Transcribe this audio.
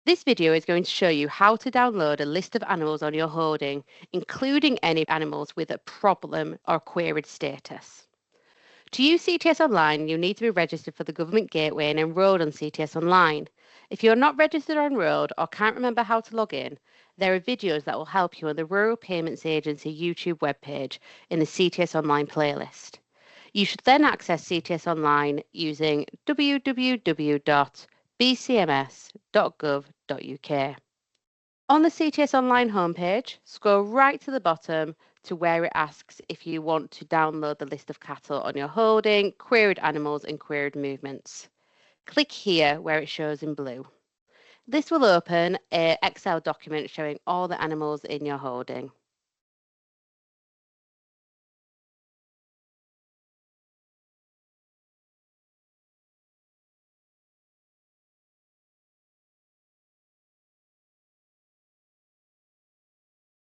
This video is going to show you how to download a list of animals on your holding, including any animals with a problem or queried status. To use CTS Online, you need to be registered for the Government Gateway and enrolled on CTS Online. If you're not registered or enrolled or can't remember how to log in, there are videos that will help you on the Rural Payments Agency YouTube webpage in the CTS Online playlist. You should then access CTS Online using www.bcms.gov.uk. On the CTS Online homepage, scroll right to the bottom to where it asks if you want to download the list of cattle on your holding, queried animals and queried movements. Click here where it shows in blue. This will open an Excel document showing all the animals in your holding.